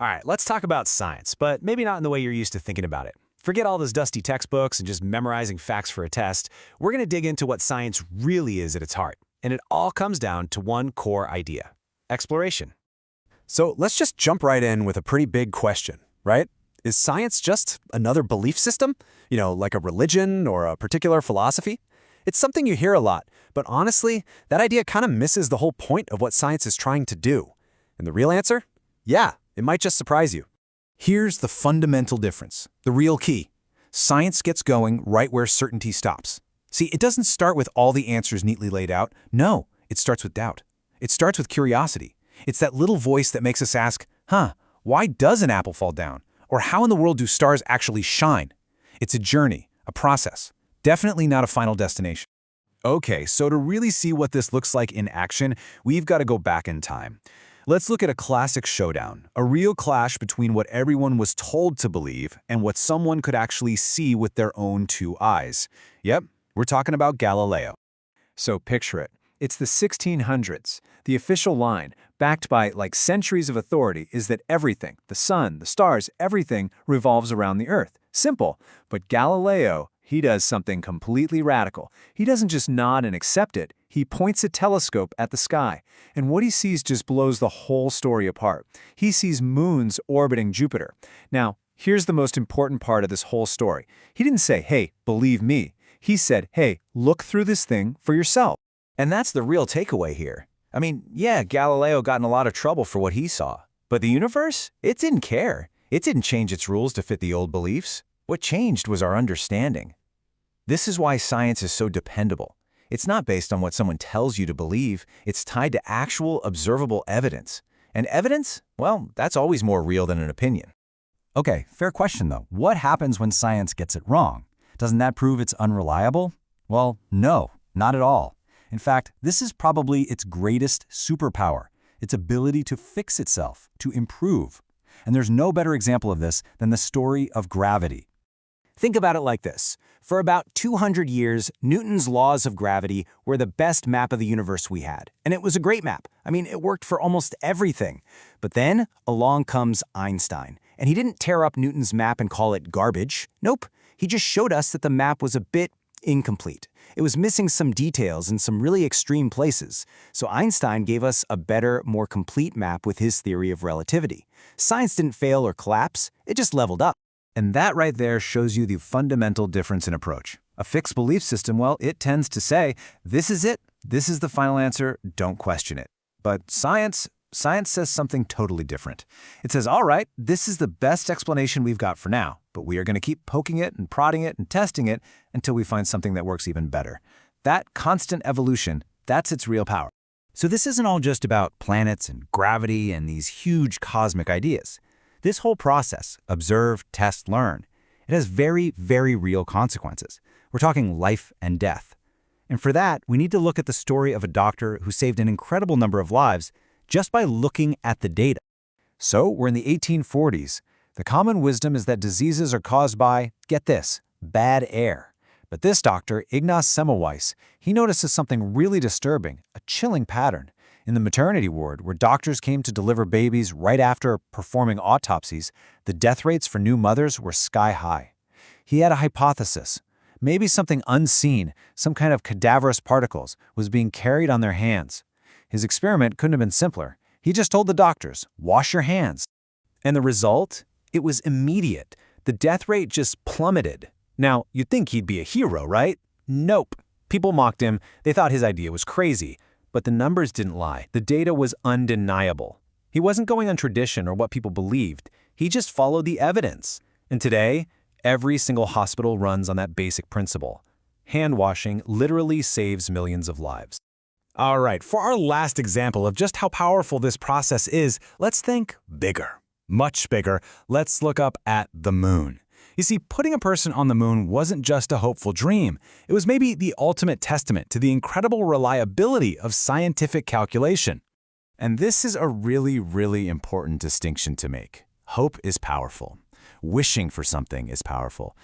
All right, let's talk about science, but maybe not in the way you're used to thinking about it. Forget all those dusty textbooks and just memorizing facts for a test. We're going to dig into what science really is at its heart. And it all comes down to one core idea: exploration. So let's just jump right in with a pretty big question, right? Is science just another belief system? Like a religion or a particular philosophy? It's something you hear a lot, but honestly, that idea kind of misses the whole point of what science is trying to do. And the real answer? Yeah, it might just surprise you. Here's the fundamental difference, the real key. Science gets going right where certainty stops. See, it doesn't start with all the answers neatly laid out. No, it starts with doubt. It starts with curiosity. It's that little voice that makes us ask, why does an apple fall down? Or how in the world do stars actually shine? It's a journey, a process, definitely not a final destination. Okay, so to really see what this looks like in action, we've got to go back in time. Let's look at a classic showdown, a real clash between what everyone was told to believe and what someone could actually see with their own two eyes. Yep, we're talking about Galileo. So picture it. It's the 1600s. The official line, backed by centuries of authority, is that everything, the sun, the stars, everything revolves around the earth. Simple. But Galileo, he does something completely radical. He doesn't just nod and accept it. He points a telescope at the sky, and what he sees just blows the whole story apart. He sees moons orbiting Jupiter. Now, here's the most important part of this whole story. He didn't say, hey, believe me. He said, hey, look through this thing for yourself. And that's the real takeaway here. I mean, yeah, Galileo got in a lot of trouble for what he saw. But the universe? It didn't care. It didn't change its rules to fit the old beliefs. What changed was our understanding. This is why science is so dependable. It's not based on what someone tells you to believe. It's tied to actual, observable evidence. And evidence? Well, that's always more real than an opinion. Okay, fair question though. What happens when science gets it wrong? Doesn't that prove it's unreliable? Well, no, not at all. In fact, this is probably its greatest superpower, its ability to fix itself, to improve. And there's no better example of this than the story of gravity. Think about it like this. For about 200 years, Newton's laws of gravity were the best map of the universe we had. And it was a great map. I mean, it worked for almost everything. But then along comes Einstein. And he didn't tear up Newton's map and call it garbage. Nope. He just showed us that the map was a bit incomplete. It was missing some details in some really extreme places. So Einstein gave us a better, more complete map with his theory of relativity. Science didn't fail or collapse. It just leveled up. And that right there shows you the fundamental difference in approach. A fixed belief system, well, it tends to say, this is it, this is the final answer, don't question it. But science says something totally different. It says, all right, this is the best explanation we've got for now, but we are going to keep poking it and prodding it and testing it until we find something that works even better. That constant evolution, that's its real power. So this isn't all just about planets and gravity and these huge cosmic ideas. This whole process, observe, test, learn, it has very, very real consequences. We're talking life and death. And for that, we need to look at the story of a doctor who saved an incredible number of lives just by looking at the data. So we're in the 1840s. The common wisdom is that diseases are caused by, get this, bad air. But this doctor, Ignaz Semmelweis, he notices something really disturbing, a chilling pattern. In the maternity ward, where doctors came to deliver babies right after performing autopsies, the death rates for new mothers were sky high. He had a hypothesis. Maybe something unseen, some kind of cadaverous particles, was being carried on their hands. His experiment couldn't have been simpler. He just told the doctors, wash your hands. And the result? It was immediate. The death rate just plummeted. Now, you'd think he'd be a hero, right? Nope. People mocked him. They thought his idea was crazy. But the numbers didn't lie. The data was undeniable. He wasn't going on tradition or what people believed. He just followed the evidence. And today, every single hospital runs on that basic principle. Hand washing literally saves millions of lives. All right, for our last example of just how powerful this process is, let's think bigger. Much bigger. Let's look up at the moon. You see, putting a person on the moon wasn't just a hopeful dream. It was maybe the ultimate testament to the incredible reliability of scientific calculation. And this is a really, really important distinction to make. Hope is powerful. Wishing for something is powerful.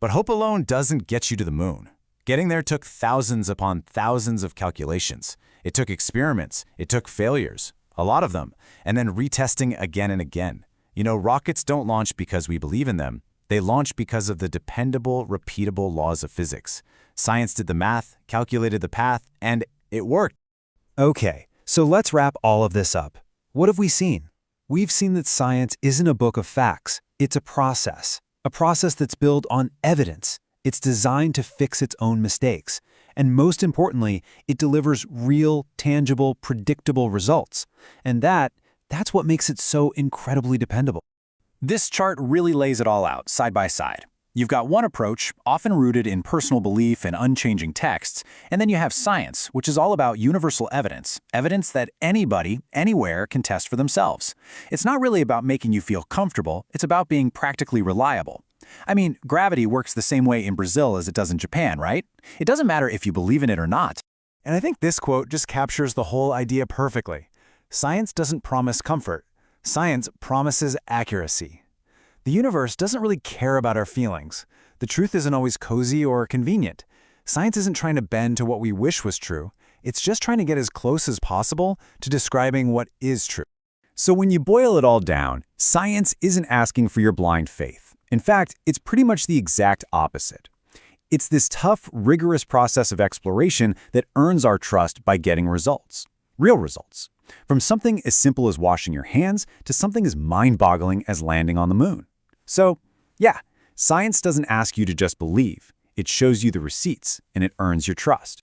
But hope alone doesn't get you to the moon. Getting there took thousands upon thousands of calculations. It took experiments. It took failures, a lot of them, and then retesting again and again. Rockets don't launch because we believe in them. They launch because of the dependable, repeatable laws of physics. Science did the math, calculated the path, and it worked. Okay, so let's wrap all of this up. What have we seen? We've seen that science isn't a book of facts. It's a process that's built on evidence. It's designed to fix its own mistakes. And most importantly, it delivers real, tangible, predictable results. And that's what makes it so incredibly dependable. This chart really lays it all out, side by side. You've got one approach, often rooted in personal belief and unchanging texts, and then you have science, which is all about universal evidence, evidence that anybody, anywhere can test for themselves. It's not really about making you feel comfortable, it's about being practically reliable. I mean, gravity works the same way in Brazil as it does in Japan, right? It doesn't matter if you believe in it or not. And I think this quote just captures the whole idea perfectly. Science doesn't promise comfort. Science promises accuracy. The universe doesn't really care about our feelings. The truth isn't always cozy or convenient. Science isn't trying to bend to what we wish was true. It's just trying to get as close as possible to describing what is true. So when you boil it all down, science isn't asking for your blind faith. In fact, it's pretty much the exact opposite. It's this tough, rigorous process of exploration that earns our trust by getting results. Real results. From something as simple as washing your hands to something as mind-boggling as landing on the moon. So, yeah, science doesn't ask you to just believe. It shows you the receipts, and it earns your trust.